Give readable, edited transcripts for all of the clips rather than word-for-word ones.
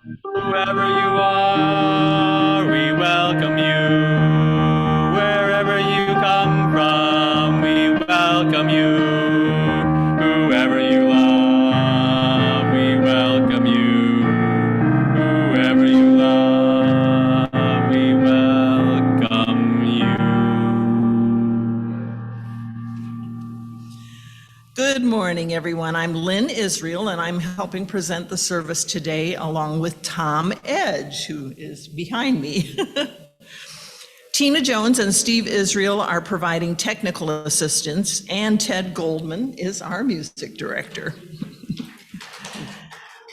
Whoever you are, we welcome you. Wherever you come from, we welcome you. Whoever you love, we welcome you. Whoever you love, we welcome you. Good morning, everyone. I'm Lynn Israel, and I'm helping present the service today along with Tom Edge, who is behind me. Tina Jones and Steve Israel are providing technical assistance, and Ted Goldman is our music director.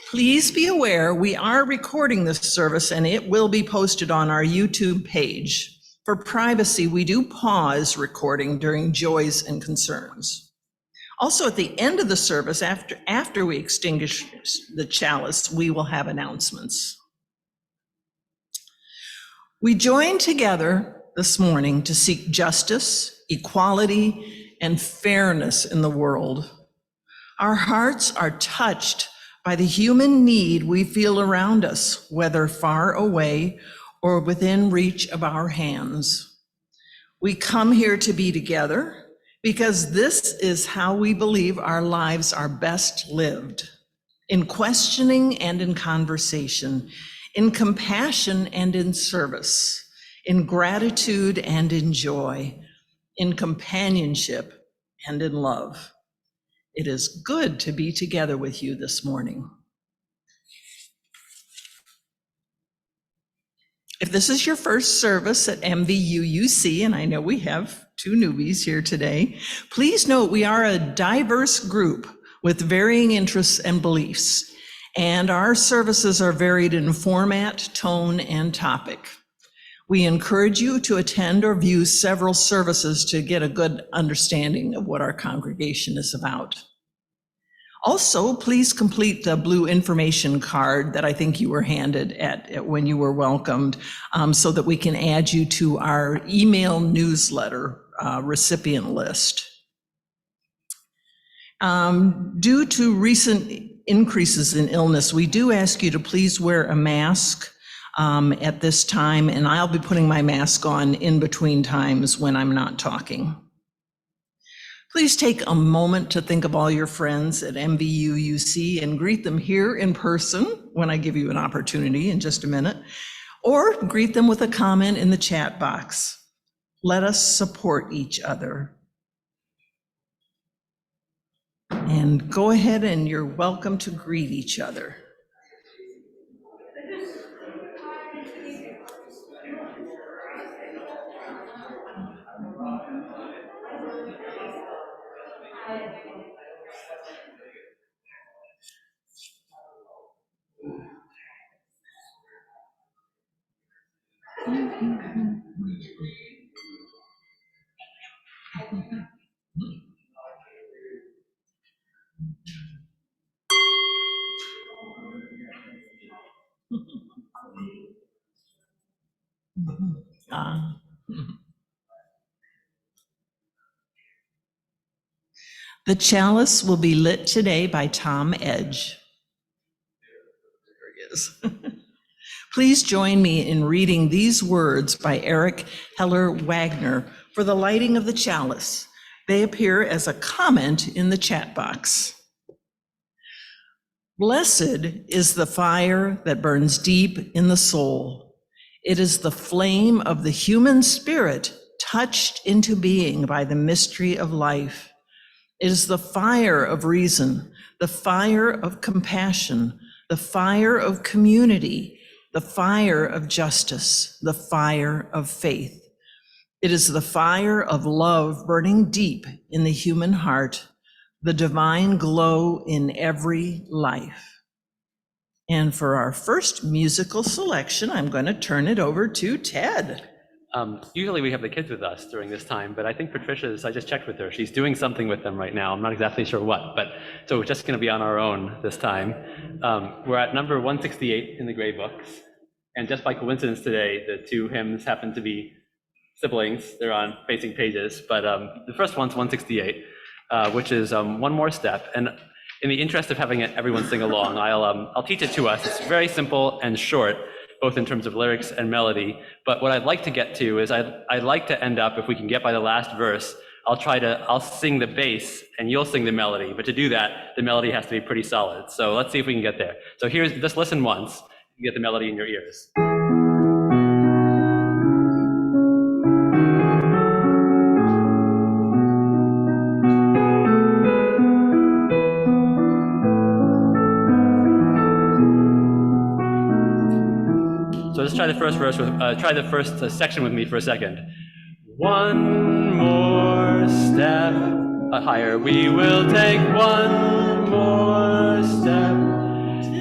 Please be aware we are recording this service and it will be posted on our YouTube page. For privacy, we do pause recording during joys and concerns. Also, at the end of the service, after we extinguish the chalice, we will have announcements. We join together this morning to seek justice, equality, and fairness in the world. Our hearts are touched by the human need we feel around us, whether far away or within reach of our hands. We come here to be together because this is how we believe our lives are best lived, in questioning and in conversation, in compassion and in service, in gratitude and in joy, in companionship and in love. It is good to be together with you this morning. If this is your first service at MVUUC, and I know we have two newbies here today, please note we are a diverse group with varying interests and beliefs, and our services are varied in format, tone, and topic. We encourage you to attend or view several services to get a good understanding of what our congregation is about. Also, please complete the blue information card that I think you were handed at when you were welcomed, so that we can add you to our email newsletter recipient list. Due to recent increases in illness, we do ask you to please wear a mask at this time, and I'll be putting my mask on in between times when I'm not talking. Please take a moment to think of all your friends at MVUUC and greet them here in person when I give you an opportunity in just a minute, or greet them with a comment in the chat box. Let us support each other. And go ahead and you're welcome to greet each other. The chalice will be lit today by Tom Edge. There he is. Please join me in reading these words by Eric Heller Wagner for the lighting of the chalice. They appear as a comment in the chat box. Blessed is the fire that burns deep in the soul. It is the flame of the human spirit touched into being by the mystery of life. It is the fire of reason, the fire of compassion, the fire of community, the fire of justice, the fire of faith. It is the fire of love burning deep in the human heart, the divine glow in every life. And for our first musical selection, I'm going to turn it over to Ted. Usually we have the kids with us during this time, but I think Patricia's, I just checked with her, she's doing something with them right now. I'm not exactly sure what, but so we're just going to be on our own this time. We're at number 168 in the gray books, and just by coincidence today, the two hymns happen to be siblings. They're on facing pages, but the first one's 168, which is One More Step. And in the interest of having everyone sing along, I'll teach it to us. It's very simple and short, both in terms of lyrics and melody. But what I'd like to get to is I'd like to end up, if we can get by the last verse, I'll sing the bass and you'll sing the melody. But to do that, the melody has to be pretty solid. So let's see if we can get there. So just listen once, you get the melody in your ears. So let's try the first verse try the first section with me for a second. One more step higher, we will take one more step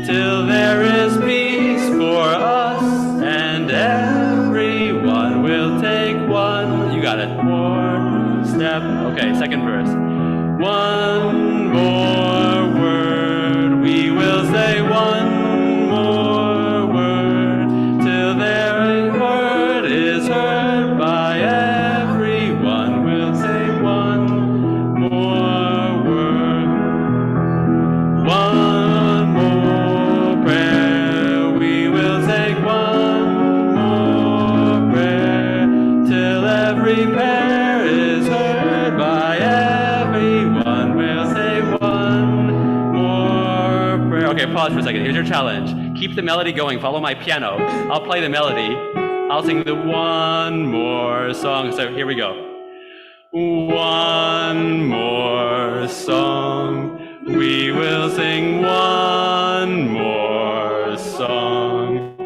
till there is peace for us and everyone will take one. You got it. More step. Okay, second verse. One more word, we will say one. Pause for a second. Here's your challenge. Keep the melody going. Follow my piano. I'll play the melody. I'll sing the one more song. So here we go. One more song. We will sing one more song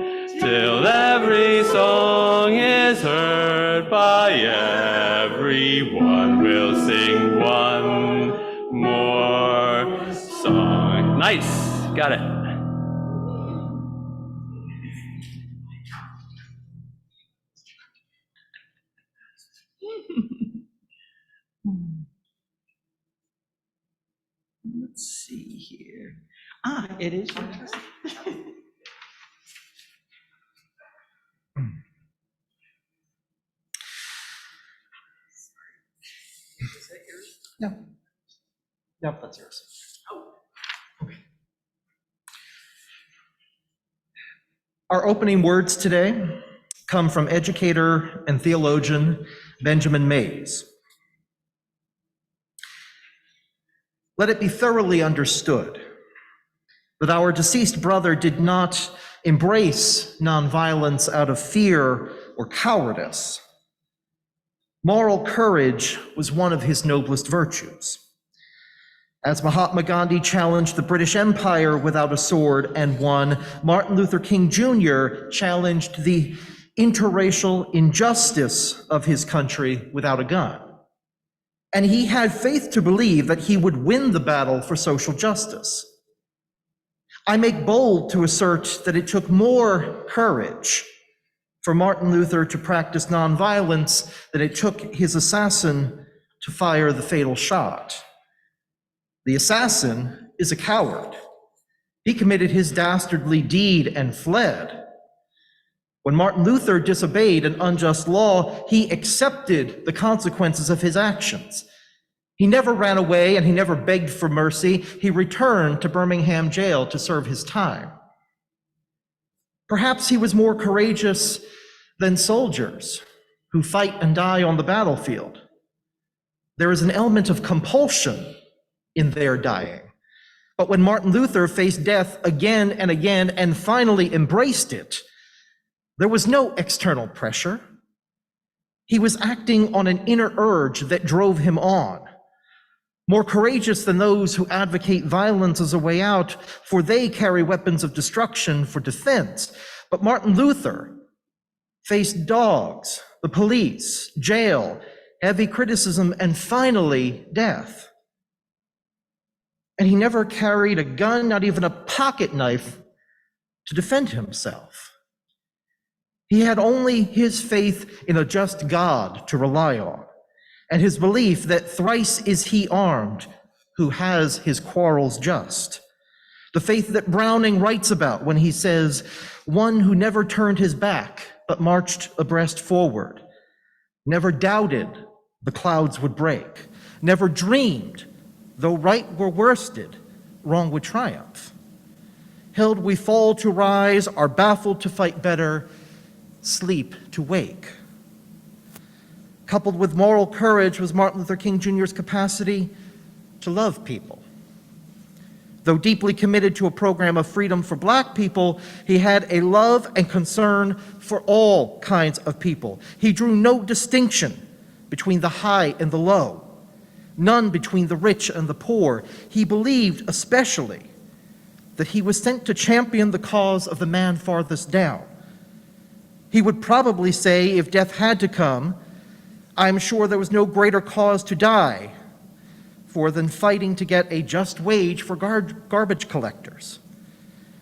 till every song is heard by everyone. We'll sing one more song. Nice. Got it. Let's see here. It is yours. No. No, that's yours. Our opening words today come from educator and theologian Benjamin Mays. Let it be thoroughly understood that our deceased brother did not embrace nonviolence out of fear or cowardice. Moral courage was one of his noblest virtues. As Mahatma Gandhi challenged the British Empire without a sword and won, Martin Luther King Jr. challenged the interracial injustice of his country without a gun. And he had faith to believe that he would win the battle for social justice. I make bold to assert that it took more courage for Martin Luther to practice nonviolence than it took his assassin to fire the fatal shot. The assassin is a coward. He committed his dastardly deed and fled. When Martin Luther disobeyed an unjust law, he accepted the consequences of his actions. He never ran away and he never begged for mercy. He returned to Birmingham jail to serve his time. Perhaps he was more courageous than soldiers who fight and die on the battlefield. There is an element of compulsion in their dying. But when Martin Luther faced death again and again and finally embraced it, there was no external pressure. He was acting on an inner urge that drove him on. More courageous than those who advocate violence as a way out, for they carry weapons of destruction for defense. But Martin Luther faced dogs, the police, jail, heavy criticism, and finally death. And he never carried a gun, not even a pocket knife, to defend himself. He had only his faith in a just God to rely on, and his belief that thrice is he armed who has his quarrels just. The faith that Browning writes about when he says, one who never turned his back but marched abreast forward, never doubted the clouds would break, never dreamed, though right were worsted, wrong would triumph. Held we fall to rise, are baffled to fight better, sleep to wake. Coupled with moral courage was Martin Luther King Jr.'s capacity to love people. Though deeply committed to a program of freedom for Black people, he had a love and concern for all kinds of people. He drew no distinction between the high and the low, none between the rich and the poor. He believed especially that he was sent to champion the cause of the man farthest down. He would probably say, if death had to come, I'm sure there was no greater cause to die for than fighting to get a just wage for garbage collectors.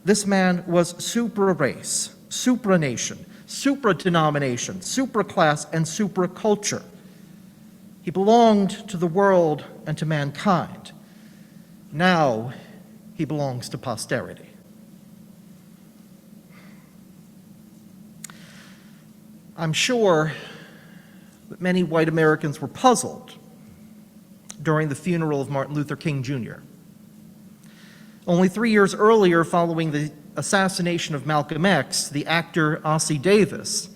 This man was supra-race, supra-nation, supra-denomination, supra-class, and supra-culture. He belonged to the world and to mankind. Now he belongs to posterity. I'm sure that many white Americans were puzzled during the funeral of Martin Luther King Jr. Only 3 years earlier, following the assassination of Malcolm X, the actor Ossie Davis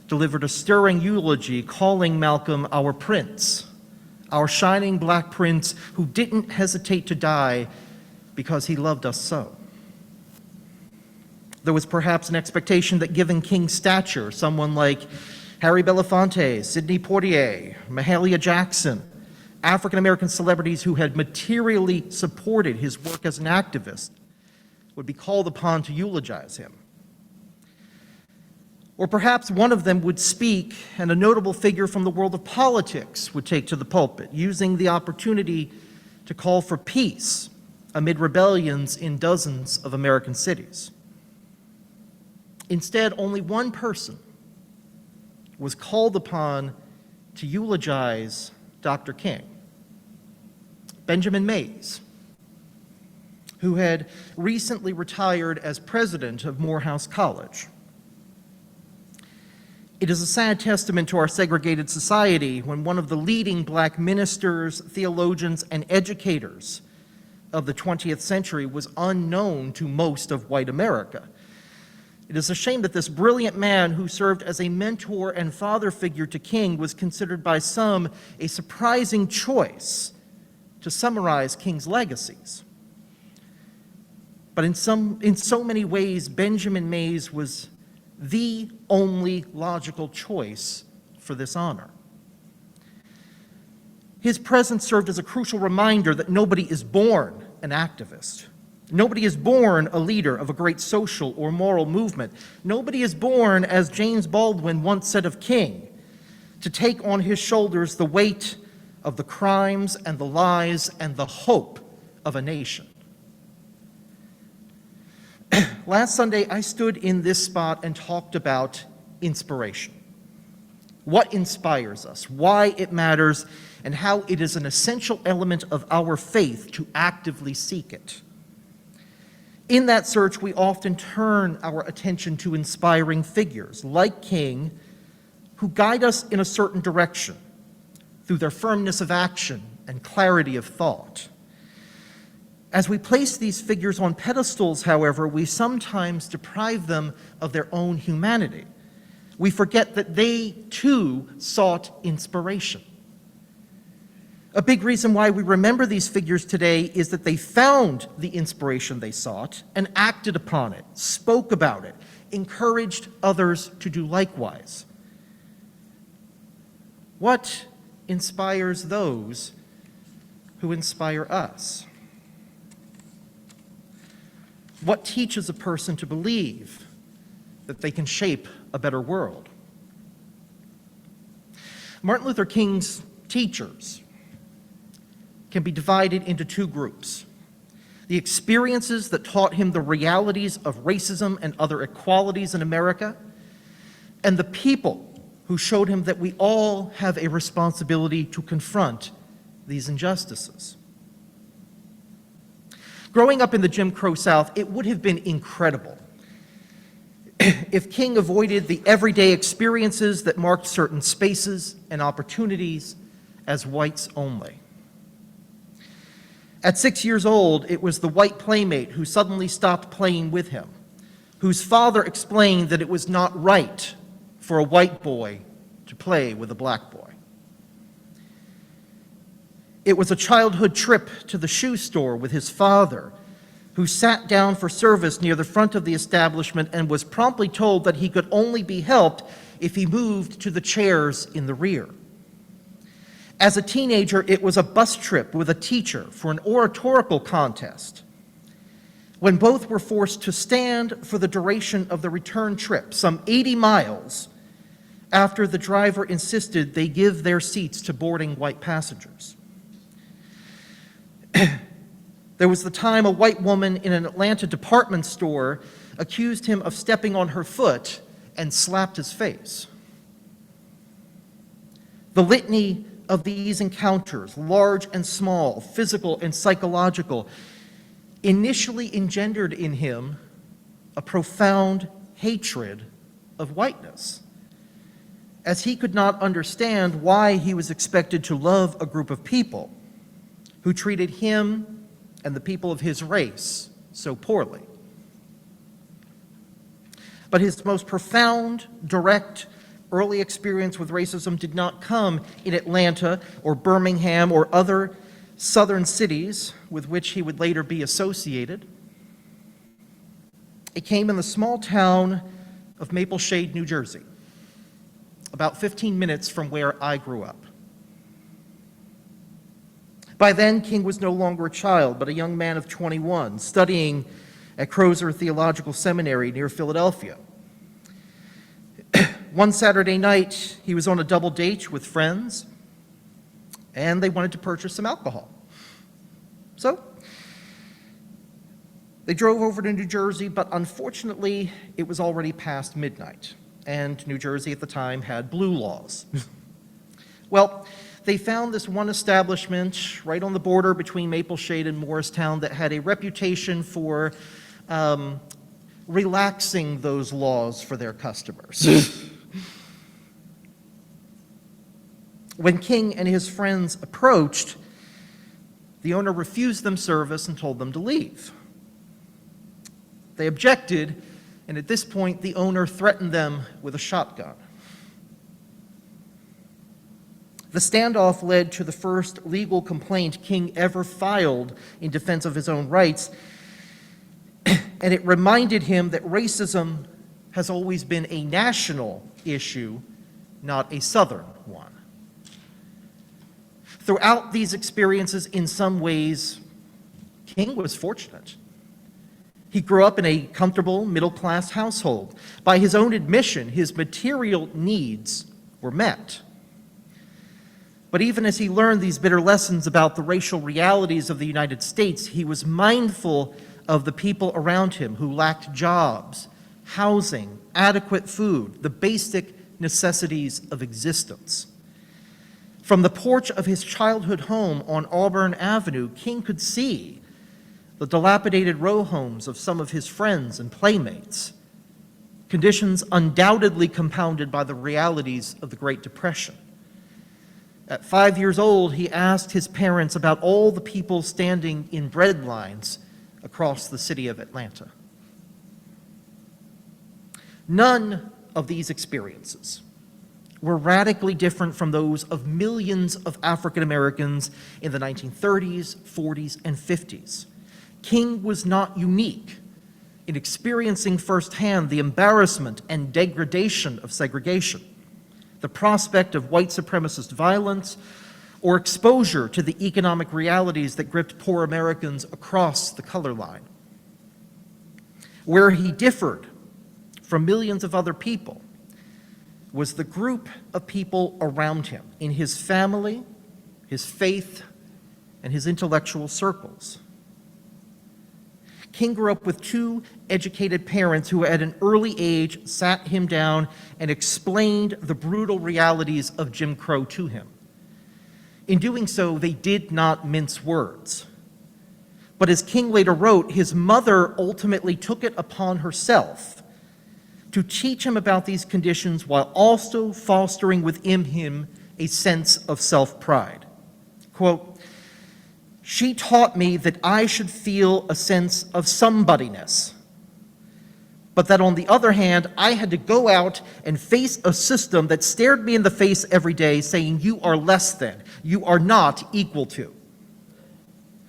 delivered a stirring eulogy calling Malcolm our prince, our shining Black prince who didn't hesitate to die because he loved us so. There was perhaps an expectation that given King's stature, someone like Harry Belafonte, Sidney Poitier, Mahalia Jackson, African-American celebrities who had materially supported his work as an activist, would be called upon to eulogize him. Or perhaps one of them would speak and a notable figure from the world of politics would take to the pulpit, using the opportunity to call for peace amid rebellions in dozens of American cities. Instead, only one person was called upon to eulogize Dr. King, Benjamin Mays, who had recently retired as president of Morehouse College. It is a sad testament to our segregated society when one of the leading Black ministers, theologians, and educators of the 20th century was unknown to most of white America. It is a shame that this brilliant man who served as a mentor and father figure to King was considered by some a surprising choice to summarize King's legacies. But in so many ways, Benjamin Mays was the only logical choice for this honor. His presence served as a crucial reminder that nobody is born an activist. Nobody is born a leader of a great social or moral movement. Nobody is born, as James Baldwin once said of King, to take on his shoulders the weight of the crimes and the lies and the hope of a nation. Last Sunday, I stood in this spot and talked about inspiration. What inspires us, why it matters, and how it is an essential element of our faith to actively seek it. In that search, we often turn our attention to inspiring figures like King, who guide us in a certain direction through their firmness of action and clarity of thought. As we place these figures on pedestals, however, we sometimes deprive them of their own humanity. We forget that they, too, sought inspiration. A big reason why we remember these figures today is that they found the inspiration they sought and acted upon it, spoke about it, encouraged others to do likewise. What inspires those who inspire us? What teaches a person to believe that they can shape a better world? Martin Luther King's teachers can be divided into two groups: the experiences that taught him the realities of racism and other inequalities in America, and the people who showed him that we all have a responsibility to confront these injustices. Growing up in the Jim Crow South, it would have been incredible if King avoided the everyday experiences that marked certain spaces and opportunities as whites only. At 6 years old, it was the white playmate who suddenly stopped playing with him, whose father explained that it was not right for a white boy to play with a black boy. It was a childhood trip to the shoe store with his father, who sat down for service near the front of the establishment and was promptly told that he could only be helped if he moved to the chairs in the rear. As a teenager, it was a bus trip with a teacher for an oratorical contest, when both were forced to stand for the duration of the return trip, some 80 miles, after the driver insisted they give their seats to boarding white passengers. There was the time a white woman in an Atlanta department store accused him of stepping on her foot and slapped his face. The litany of these encounters, large and small, physical and psychological, initially engendered in him a profound hatred of whiteness, as he could not understand why he was expected to love a group of people who treated him and the people of his race so poorly. But his most profound, direct, early experience with racism did not come in Atlanta or Birmingham or other southern cities with which he would later be associated. It came in the small town of Maple Shade, New Jersey, about 15 minutes from where I grew up. By then, King was no longer a child, but a young man of 21, studying at Crozer Theological Seminary near Philadelphia. One Saturday night, he was on a double date with friends, and they wanted to purchase some alcohol. So, they drove over to New Jersey, but unfortunately, it was already past midnight, and New Jersey at the time had blue laws. Well, they found this one establishment right on the border between Maple Shade and Morristown that had a reputation for relaxing those laws for their customers. When King and his friends approached, the owner refused them service and told them to leave. They objected, and at this point, the owner threatened them with a shotgun. The standoff led to the first legal complaint King ever filed in defense of his own rights, and it reminded him that racism has always been a national issue, not a Southern one. Throughout these experiences, in some ways, King was fortunate. He grew up in a comfortable, middle-class household. By his own admission, his material needs were met. But even as he learned these bitter lessons about the racial realities of the United States, he was mindful of the people around him who lacked jobs, housing, adequate food, the basic necessities of existence. From the porch of his childhood home on Auburn Avenue, King could see the dilapidated row homes of some of his friends and playmates, conditions undoubtedly compounded by the realities of the Great Depression. At 5 years old, he asked his parents about all the people standing in bread lines across the city of Atlanta. None of these experiences were radically different from those of millions of African Americans in the 1930s, 40s, and 50s. King was not unique in experiencing firsthand the embarrassment and degradation of segregation, the prospect of white supremacist violence, or exposure to the economic realities that gripped poor Americans across the color line. Where he differed from millions of other people was the group of people around him, in his family, his faith, and his intellectual circles. King grew up with two educated parents who at an early age sat him down and explained the brutal realities of Jim Crow to him. In doing so, they did not mince words. But as King later wrote, his mother ultimately took it upon herself to teach him about these conditions while also fostering within him a sense of self-pride. Quote, She taught me that I should feel a sense of somebodyness, but that on the other hand, I had to go out and face a system that stared me in the face every day saying, you are less than, you are not equal to.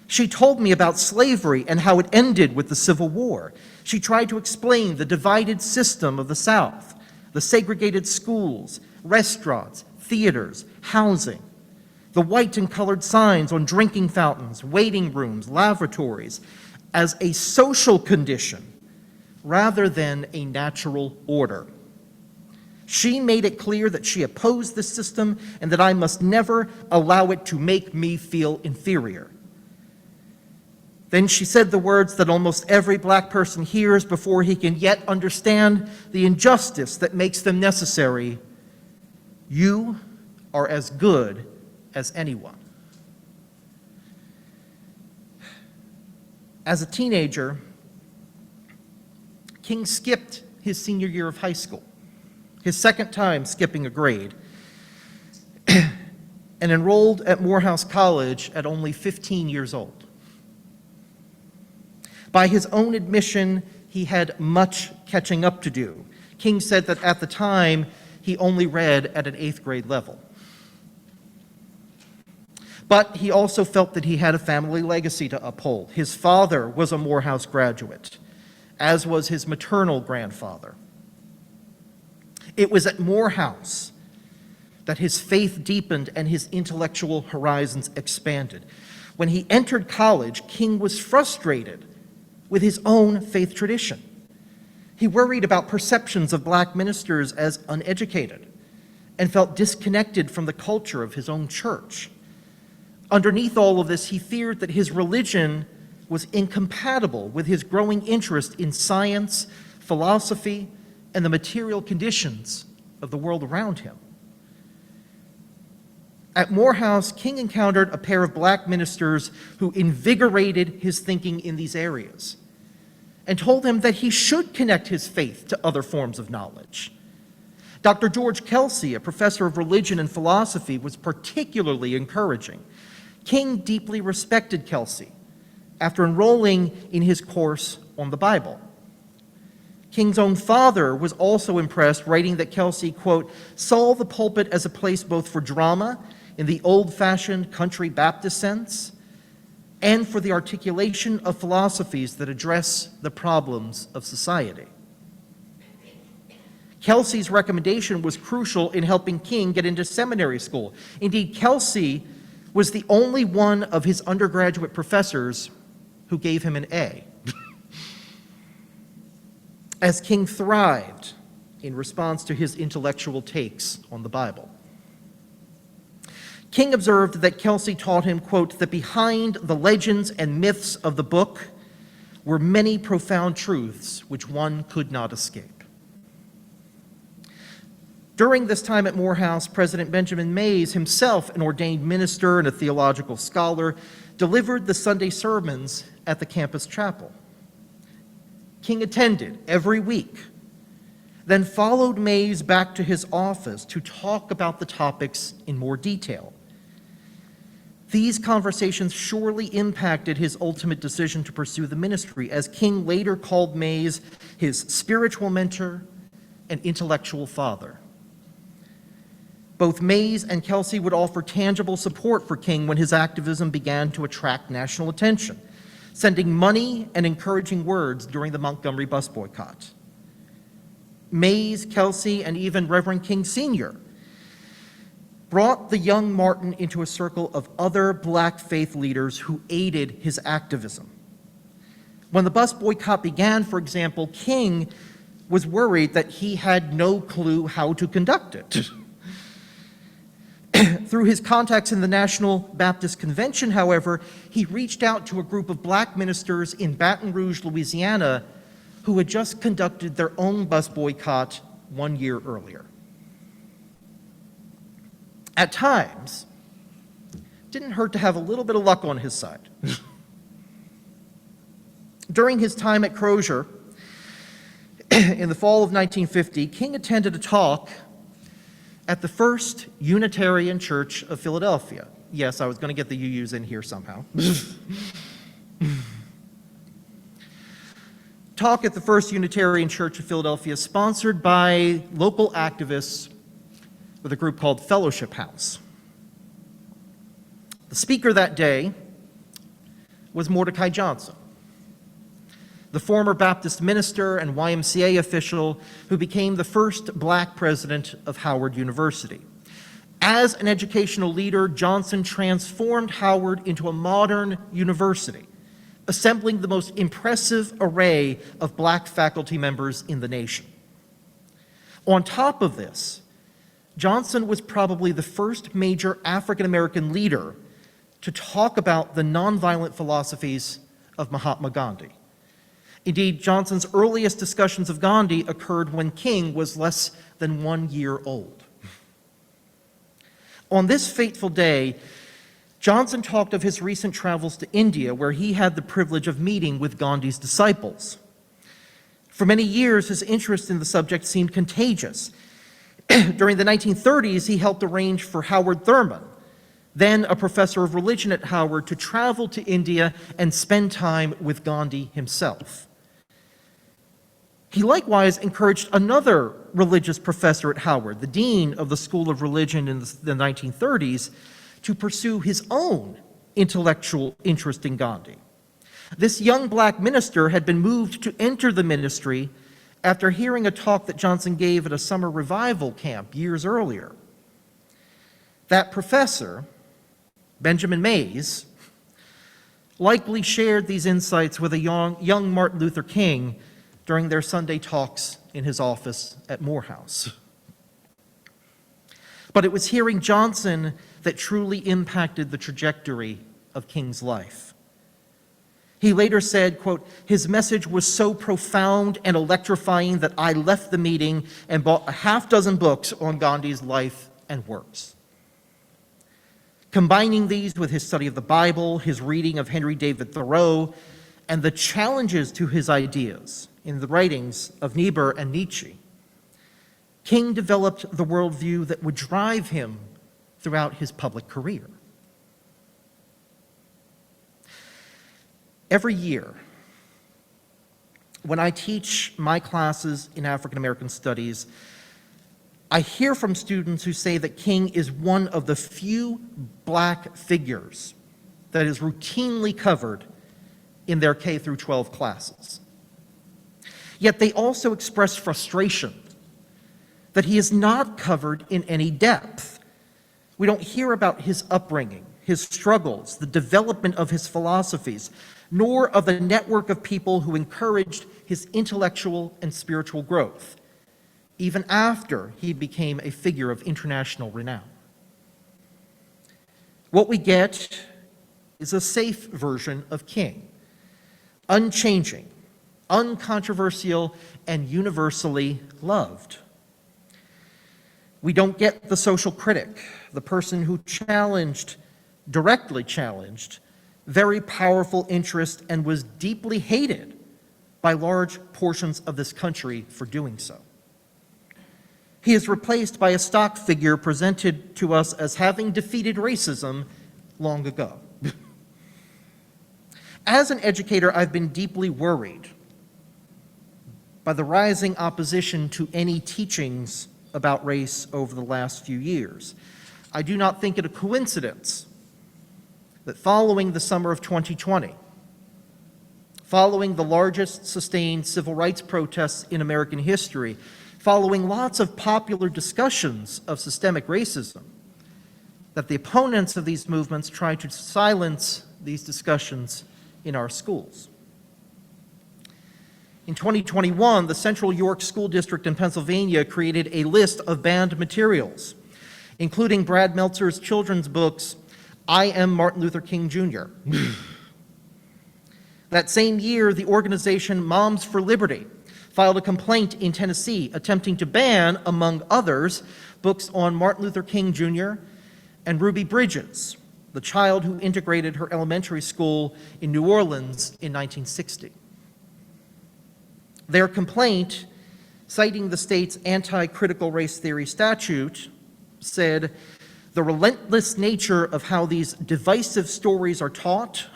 She told me about slavery and how it ended with the Civil War. She tried to explain the divided system of the South, the segregated schools, restaurants, theaters, housing, the white and colored signs on drinking fountains, waiting rooms, lavatories, as a social condition rather than a natural order. She made it clear that she opposed the system and that I must never allow it to make me feel inferior. Then she said the words that almost every black person hears before he can yet understand the injustice that makes them necessary. You are as good as anyone. As a teenager, King skipped his senior year of high school, his second time skipping a grade, and enrolled at Morehouse College at only 15 years old. By his own admission, he had much catching up to do. King said that at the time, he only read at an 8th grade level. But he also felt that he had a family legacy to uphold. His father was a Morehouse graduate, as was his maternal grandfather. It was at Morehouse that his faith deepened and his intellectual horizons expanded. When he entered college, King was frustrated with his own faith tradition. He worried about perceptions of black ministers as uneducated and felt disconnected from the culture of his own church. Underneath all of this, he feared that his religion was incompatible with his growing interest in science, philosophy, and the material conditions of the world around him. At Morehouse, King encountered a pair of black ministers who invigorated his thinking in these areas and told him that he should connect his faith to other forms of knowledge. Dr. George Kelsey, a professor of religion and philosophy, was particularly encouraging. King deeply respected Kelsey after enrolling in his course on the Bible. King's own father was also impressed, writing that Kelsey, quote, saw the pulpit as a place both for drama in the old-fashioned country Baptist sense and for the articulation of philosophies that address the problems of society. Kelsey's recommendation was crucial in helping King get into seminary school. Indeed, Kelsey was the only one of his undergraduate professors who gave him an A. As King thrived in response to his intellectual takes on the Bible. King observed that Kelsey taught him, quote, that behind the legends and myths of the book were many profound truths which one could not escape. During this time at Morehouse, President Benjamin Mays, himself an ordained minister and a theological scholar, delivered the Sunday sermons at the campus chapel. King attended every week, then followed Mays back to his office to talk about the topics in more detail. These conversations surely impacted his ultimate decision to pursue the ministry, as King later called Mays his spiritual mentor and intellectual father. Both Mays and Kelsey would offer tangible support for King when his activism began to attract national attention, sending money and encouraging words during the Montgomery bus boycott. Mays, Kelsey, and even Reverend King Sr. brought the young Martin into a circle of other black faith leaders who aided his activism. When the bus boycott began, for example, King was worried that he had no clue how to conduct it. Through his contacts in the National Baptist Convention, however, he reached out to a group of black ministers in Baton Rouge, Louisiana, who had just conducted their own bus boycott 1 year earlier. At times, it didn't hurt to have a little bit of luck on his side. During his time at Crozier, in the fall of 1950, King attended a talk at the First Unitarian Church of Philadelphia. Yes, I was going to get the UUs in here somehow. Talk at the First Unitarian Church of Philadelphia, sponsored by local activists with a group called Fellowship House. The speaker that day was Mordecai Johnson, the former Baptist minister and YMCA official who became the first black president of Howard University. As an educational leader, Johnson transformed Howard into a modern university, assembling the most impressive array of black faculty members in the nation. On top of this, Johnson was probably the first major African-American leader to talk about the nonviolent philosophies of Mahatma Gandhi. Indeed, Johnson's earliest discussions of Gandhi occurred when King was less than 1 year old. On this fateful day, Johnson talked of his recent travels to India, where he had the privilege of meeting with Gandhi's disciples. For many years, his interest in the subject seemed contagious. During the 1930s, he helped arrange for Howard Thurman, then a professor of religion at Howard, to travel to India and spend time with Gandhi himself. He likewise encouraged another religious professor at Howard, the dean of the School of Religion in the 1930s, to pursue his own intellectual interest in Gandhi. This young black minister had been moved to enter the ministry after hearing a talk that Johnson gave at a summer revival camp years earlier. That professor, Benjamin Mays, likely shared these insights with a young Martin Luther King during their Sunday talks in his office at Morehouse. But it was hearing Johnson that truly impacted the trajectory of King's life. He later said, quote, "His message was so profound and electrifying that I left the meeting and bought a half dozen books on Gandhi's life and works." Combining these with his study of the Bible, his reading of Henry David Thoreau, and the challenges to his ideas in the writings of Niebuhr and Nietzsche, King developed the worldview that would drive him throughout his public career. Every year, when I teach my classes in African American studies, I hear from students who say that King is one of the few black figures that is routinely covered in their K through 12 classes. Yet they also express frustration that he is not covered in any depth. We don't hear about his upbringing, his struggles, the development of his philosophies, nor of the network of people who encouraged his intellectual and spiritual growth, even after he became a figure of international renown. What we get is a safe version of King, unchanging, uncontroversial, and universally loved. We don't get the social critic, the person who directly challenged, very powerful interest and was deeply hated by large portions of this country for doing so. He is replaced by a stock figure presented to us as having defeated racism long ago. As an educator, I've been deeply worried by the rising opposition to any teachings about race over the last few years. I do not think it a coincidence that following the summer of 2020, following the largest sustained civil rights protests in American history, following lots of popular discussions of systemic racism, that the opponents of these movements tried to silence these discussions in our schools. In 2021, the Central York School District in Pennsylvania created a list of banned materials, including Brad Meltzer's children's books, I Am Martin Luther King Jr. That same year, the organization Moms for Liberty filed a complaint in Tennessee attempting to ban, among others, books on Martin Luther King Jr. and Ruby Bridges, the child who integrated her elementary school in New Orleans in 1960. Their complaint, citing the state's anti-critical race theory statute, said, the relentless nature of how these divisive stories are taught,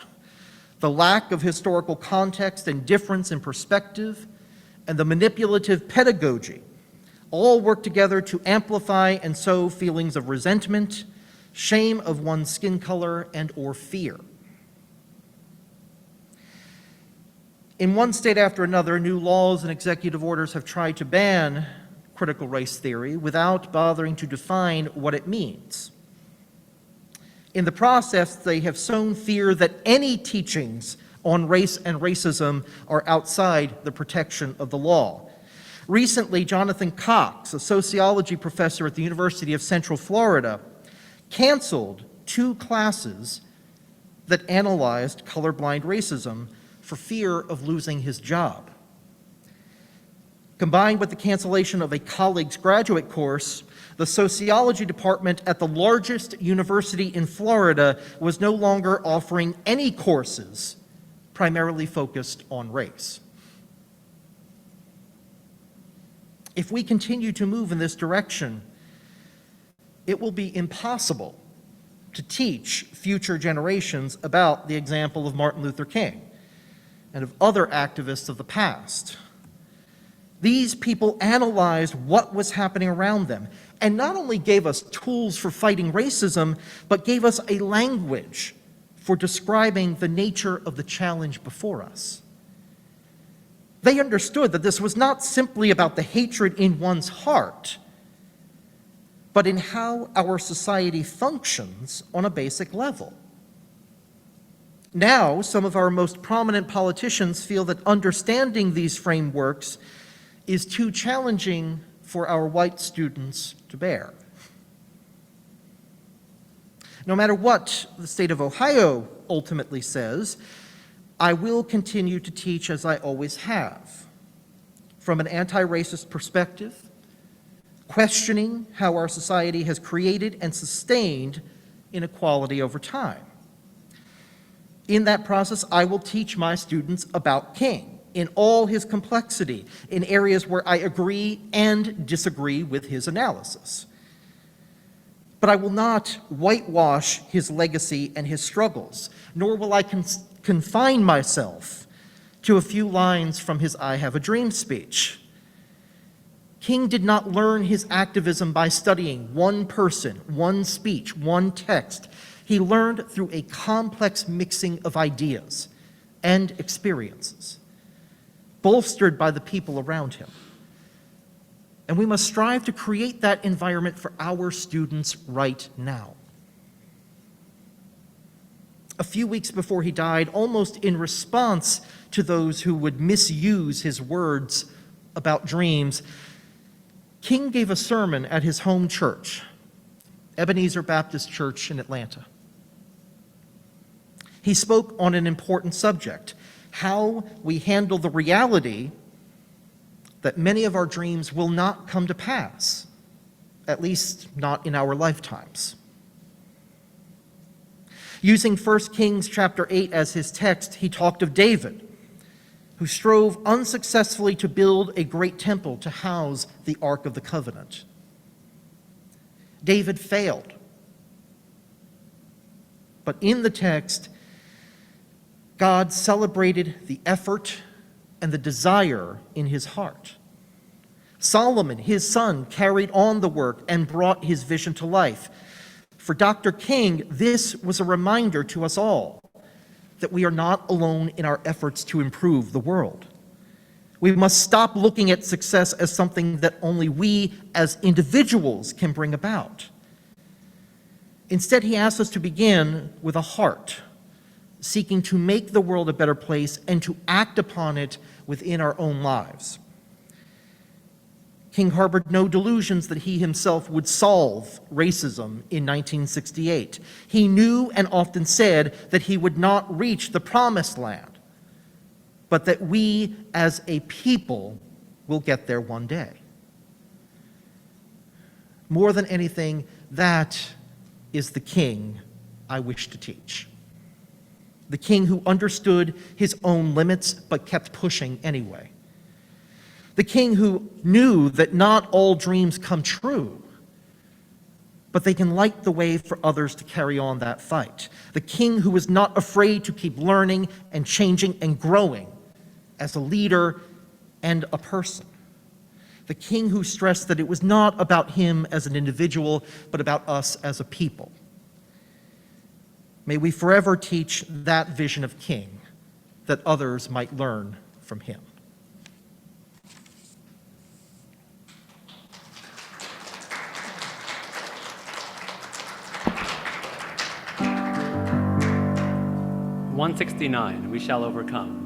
the lack of historical context and difference in perspective, and the manipulative pedagogy all work together to amplify and sow feelings of resentment, shame of one's skin color, and or fear. In one state after another, new laws and executive orders have tried to ban critical race theory without bothering to define what it means. In the process, they have sown fear that any teachings on race and racism are outside the protection of the law. Recently, Jonathan Cox, a sociology professor at the University of Central Florida, canceled 2 classes that analyzed colorblind racism for fear of losing his job. Combined with the cancellation of a colleague's graduate course, the sociology department at the largest university in Florida was no longer offering any courses primarily focused on race. If we continue to move in this direction, it will be impossible to teach future generations about the example of Martin Luther King and of other activists of the past. These people analyzed what was happening around them and not only gave us tools for fighting racism, but gave us a language for describing the nature of the challenge before us. They understood that this was not simply about the hatred in one's heart, but in how our society functions on a basic level. Now, some of our most prominent politicians feel that understanding these frameworks is too challenging for our white students to bear. No matter what the state of Ohio ultimately says, I will continue to teach as I always have, from an anti-racist perspective, questioning how our society has created and sustained inequality over time. In that process, I will teach my students about King in all his complexity, in areas where I agree and disagree with his analysis. But I will not whitewash his legacy and his struggles, nor will I confine myself to a few lines from his I Have a Dream speech. King did not learn his activism by studying one person, one speech, one text. He learned through a complex mixing of ideas and experiences, bolstered by the people around him. And we must strive to create that environment for our students right now. A few weeks before he died, almost in response to those who would misuse his words about dreams, King gave a sermon at his home church, Ebenezer Baptist Church in Atlanta. He spoke on an important subject, how we handle the reality that many of our dreams will not come to pass, at least not in our lifetimes. Using 1 Kings chapter 8 as his text, he talked of David, who strove unsuccessfully to build a great temple to house the Ark of the Covenant. David failed. But in the text, God celebrated the effort and the desire in his heart. Solomon, his son, carried on the work and brought his vision to life. For Dr. King, this was a reminder to us all that we are not alone in our efforts to improve the world. We must stop looking at success as something that only we as individuals can bring about. Instead, he asks us to begin with a heart, seeking to make the world a better place and to act upon it within our own lives. King harbored no delusions that he himself would solve racism in 1968. He knew and often said that he would not reach the promised land, but that we as a people will get there one day. More than anything, that is the King I wish to teach. The King who understood his own limits but kept pushing anyway. The King who knew that not all dreams come true, but they can light the way for others to carry on that fight. The king who is not afraid to keep learning and changing and growing as a leader and a person. The king who stressed that it was not about him as an individual, but about us as a people. May we forever teach that vision of king, that others might learn from him. "169, we shall overcome."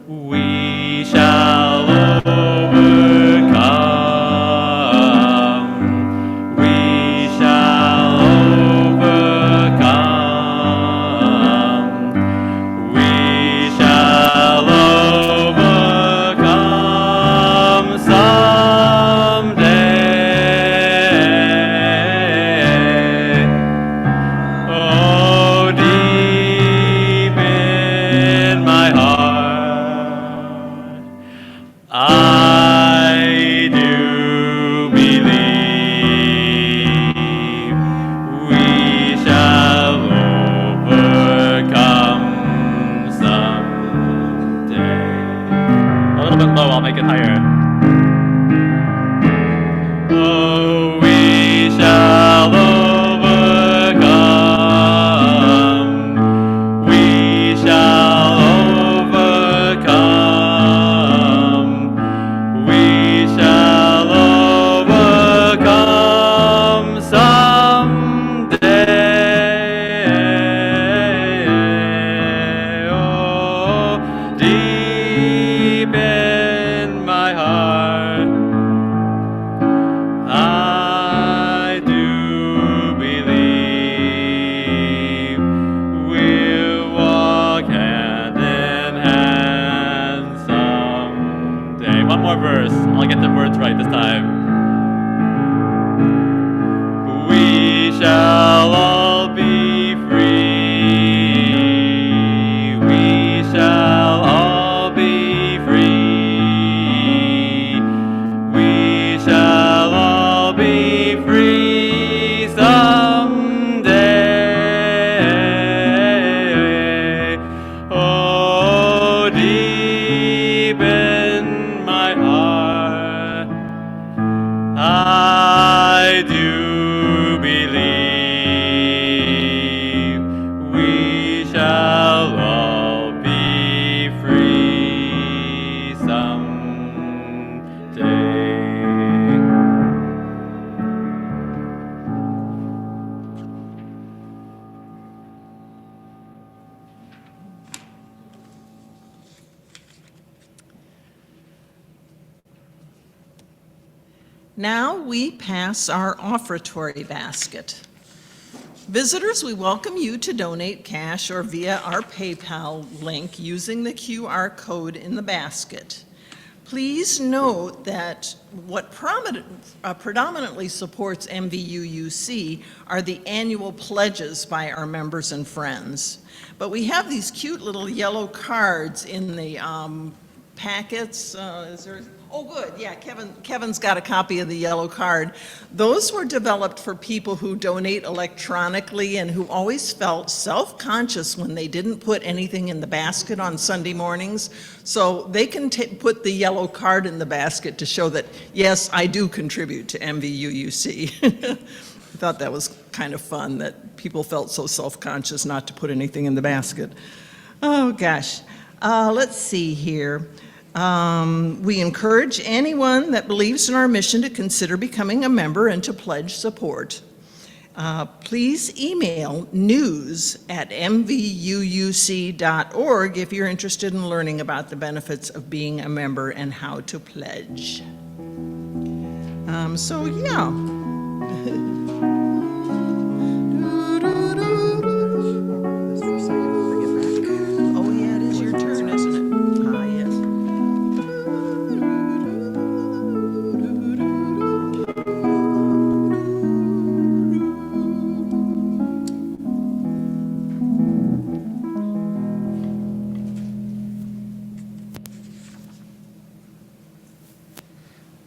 We shall overcome. We shall overcome. We shall overcome someday. Oh, deep in my heart, I do believe we shall overcome someday. A little bit low, I'll make it higher. Oh, we shall overcome. We shall overcome. We shall overcome someday. Oh, deep in my heart, I do believe we'll walk hand in hand someday. One more verse. I'll get the words right this time. We shall all be free. We shall all be free. We shall all be free someday. Oh, deep in my heart, I do believe we shall all be free someday. Now we pass our offertory basket. Visitors, we welcome you to donate cash or via our PayPal link using the QR code in the basket. Please note that what predominantly supports MVUUC are the annual pledges by our members and friends. But we have these cute little yellow cards in the packets. Is there? Oh, good. Yeah, Kevin's got a copy of the yellow card. Those were developed for people who donate electronically and who always felt self-conscious when they didn't put anything in the basket on Sunday mornings. So they can put the yellow card in the basket to show that, yes, I do contribute to MVUUC. I thought that was kind of fun that people felt so self-conscious not to put anything in the basket. Oh, gosh. Let's see here. We encourage anyone that believes in our mission to consider becoming a member and to pledge support. Please email news@mvuuc.org if you're interested in learning about the benefits of being a member and how to pledge. So yeah. Oh yeah, it is your turn, isn't it? Ah, yes.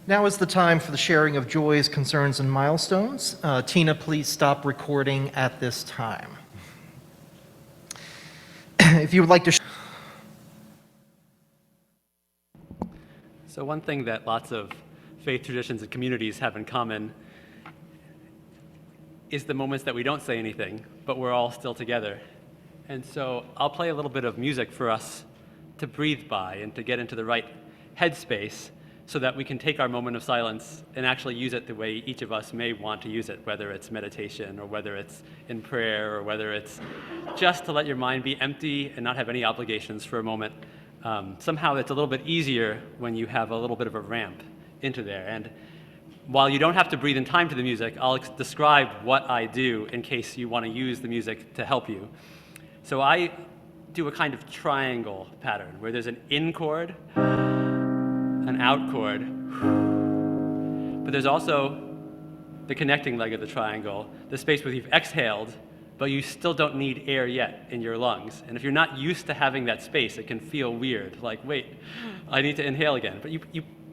Now is the time for the sharing of joys, concerns, and milestones. Tina, please stop recording at this time. If you would like to... So one thing that lots of faith traditions and communities have in common is the moments that we don't say anything, but we're all still together. And so I'll play a little bit of music for us to breathe by and to get into the right headspace so that we can take our moment of silence and actually use it the way each of us may want to use it, whether it's meditation or whether it's in prayer or whether it's just to let your mind be empty and not have any obligations for a moment. Somehow it's a little bit easier when you have a little bit of a ramp into there. And while you don't have to breathe in time to the music, I'll describe what I do in case you want to use the music to help you. So I do a kind of triangle pattern where there's an in chord, an out chord, but there's also the connecting leg of the triangle, the space where you've exhaled, but you still don't need air yet in your lungs. And if you're not used to having that space, it can feel weird, like, wait, I need to inhale again. But you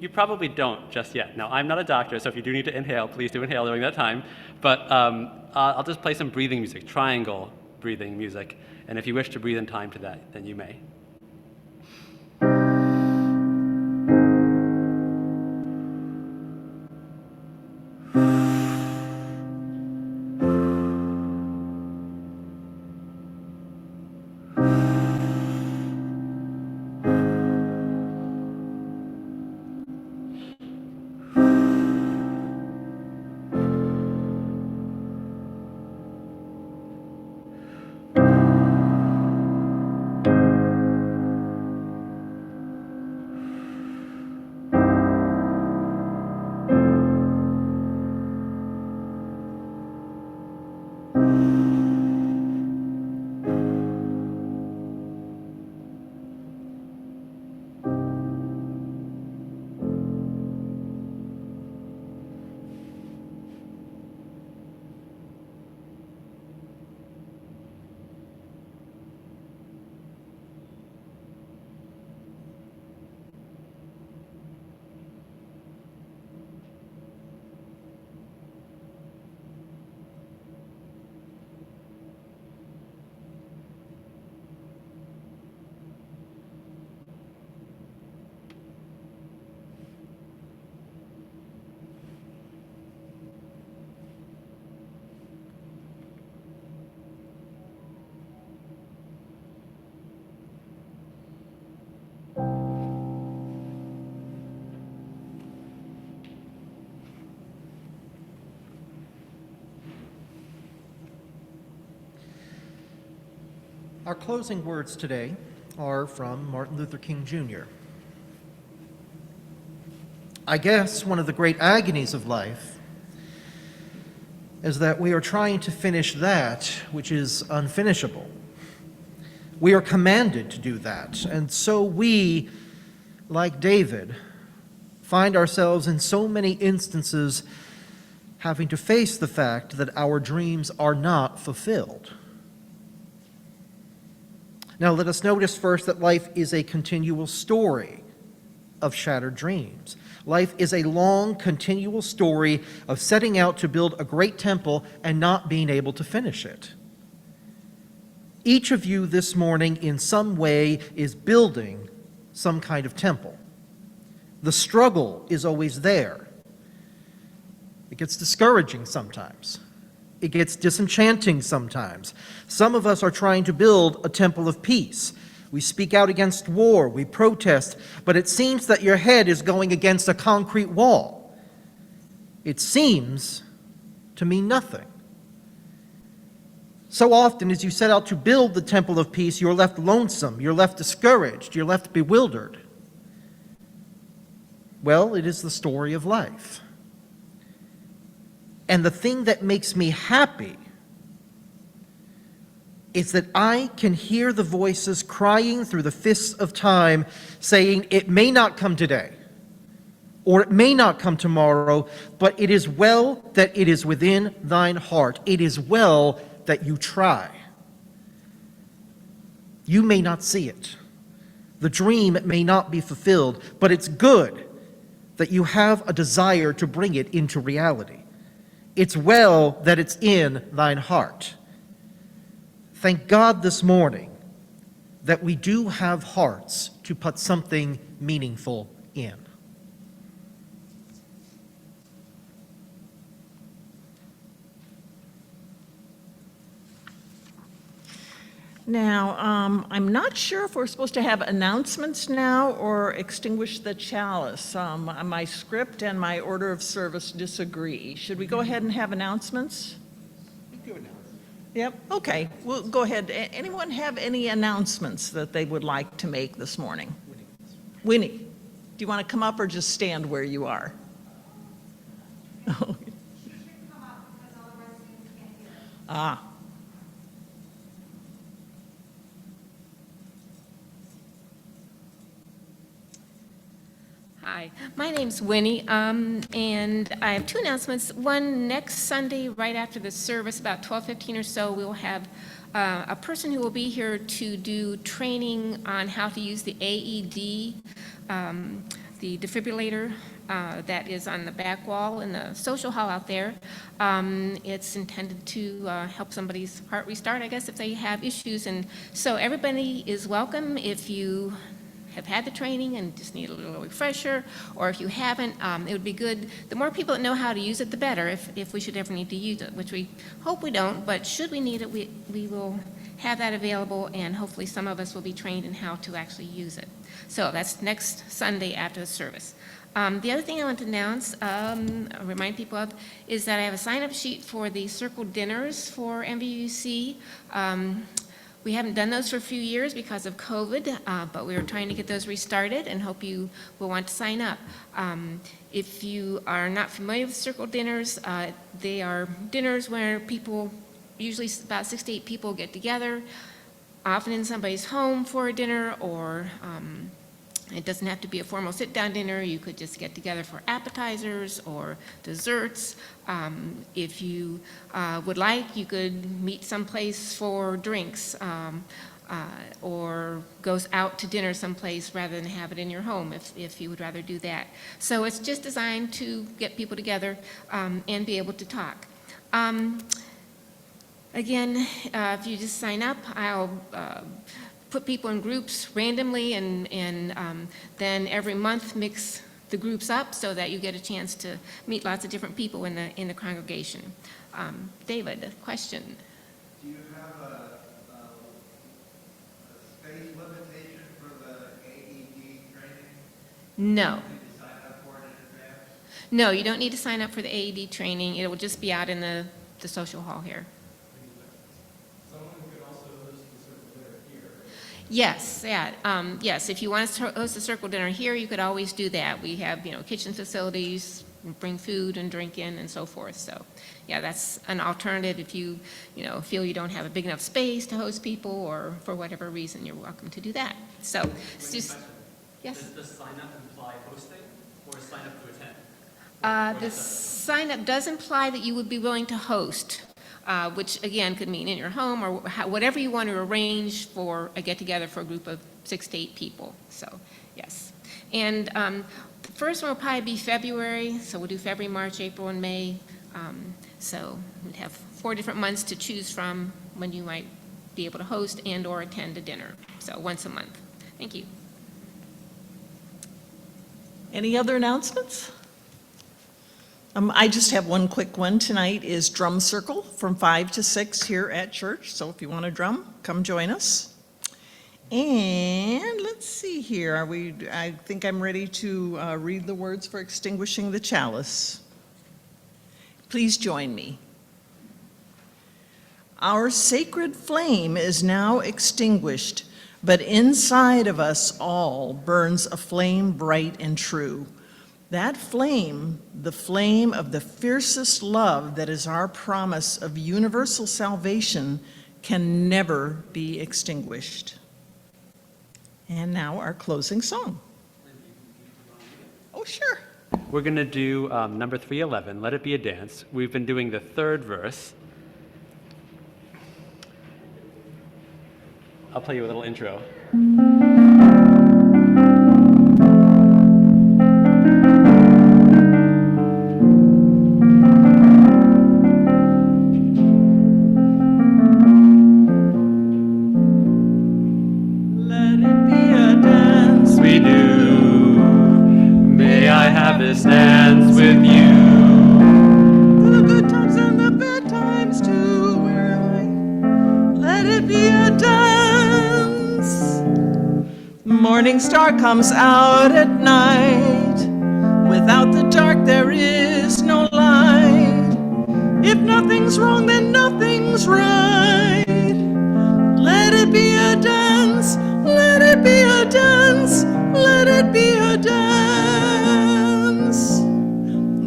probably don't just yet. Now, I'm not a doctor, so if you do need to inhale, please do inhale during that time. But I'll just play some breathing music, triangle breathing music. And if you wish to breathe in time to that, then you may. Our closing words today are from Martin Luther King Jr. I guess one of the great agonies of life is that we are trying to finish that which is unfinishable. We are commanded to do that, and so we, like David, find ourselves in so many instances having to face the fact that our dreams are not fulfilled. Now, let us notice first that life is a continual story of shattered dreams. Life is a long, continual story of setting out to build a great temple and not being able to finish it. Each of you this morning, in some way, is building some kind of temple. The struggle is always there. It gets discouraging sometimes. It gets disenchanting sometimes. Some of us are trying to build a temple of peace. We speak out against war, we protest, but it seems that your head is going against a concrete wall. It seems to mean nothing. So often as you set out to build the temple of peace, you're left lonesome, you're left discouraged, you're left bewildered. Well, it is the story of life. And the thing that makes me happy is that I can hear the voices crying through the fists of time saying, it may not come today, or it may not come tomorrow, but it is well that it is within thine heart. It is well that you try. You may not see it. The dream may not be fulfilled, but it's good that you have a desire to bring it into reality. It's well that it's in thine heart. Thank God this morning that we do have hearts to put something meaningful in. Now, I'm not sure if we're supposed to have announcements now or extinguish the chalice. My script and my order of service disagree. Should we go ahead and have announcements? Yep, okay, we'll go ahead. Anyone have any announcements that they would like to make this morning? Winnie, do you want to come up or just stand where you are? Ah. Hi, my name's Winnie, and I have two announcements. One, next Sunday, right after the service, about 12:15 or so, we will have a person who will be here to do training on how to use the AED, the defibrillator that is on the back wall in the social hall out there. It's intended to help somebody's heart restart, I guess, if they have issues. And so everybody is welcome if you have had the training and just need a little refresher, or if you haven't, it would be good. The more people that know how to use it, the better, if we should ever need to use it, which we hope we don't, but should we need it, we will have that available, and hopefully some of us will be trained in how to actually use it. So that's next Sunday after the service. The other thing I want to announce, remind people of, is that I have a sign-up sheet for the circle dinners for MVUC. We haven't done those for a few years because of COVID, but we are trying to get those restarted and hope you will want to sign up. If you are not familiar with circle dinners, they are dinners where people, usually about 6 to 8 people, get together, often in somebody's home for a dinner, or it doesn't have to be a formal sit-down dinner. You could just get together for appetizers or desserts. If you would like, you could meet someplace for drinks, or goes out to dinner someplace rather than have it in your home if you would rather do that. So it's just designed to get people together and be able to talk. Again, if you just sign up, I'll put people in groups randomly, and then every month mix the groups up so that you get a chance to meet lots of different people in the congregation. David, a question. Do you have a space limitation for the AED training? No. Do you sign up for it in advance? No, you don't need to sign up for the AED training. It will just be out in the social hall here. Yes, yeah, yes. If you want us to host a circle dinner here, you could always do that. We have, kitchen facilities, bring food and drink in, and so forth. So, yeah, that's an alternative. If you, feel you don't have a big enough space to host people, or for whatever reason, you're welcome to do that. So, it's just, yes. Does sign up imply hosting, or sign up to attend? The sign up does imply that you would be willing to host. Which again could mean in your home, or whatever you want to arrange for a get-together for a group of 6 to 8 people. So, yes. And the first one will probably be February, so we'll do February, March, April, and May. So we'd have 4 different months to choose from when you might be able to host and or attend a dinner. So once a month. Thank you. Any other announcements? I just have one quick one tonight, is drum circle from 5 to 6 here at church. So if you want to drum, come join us. And let's see here, I think I'm ready to read the words for extinguishing the chalice. Please join me. Our sacred flame is now extinguished, but inside of us all burns a flame bright and true. That flame, the flame of the fiercest love that is our promise of universal salvation, can never be extinguished. And now our closing song. Oh, sure. We're going to do number 311, Let It Be a Dance. We've been doing the third verse. I'll play you a little intro. morning star comes out at night. Without the dark, there is no light. If nothing's wrong, then nothing's right. Let it be a dance, let it be a dance, let it be a dance.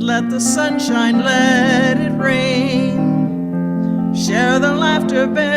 Let the sunshine, let it rain. Share the laughter, bear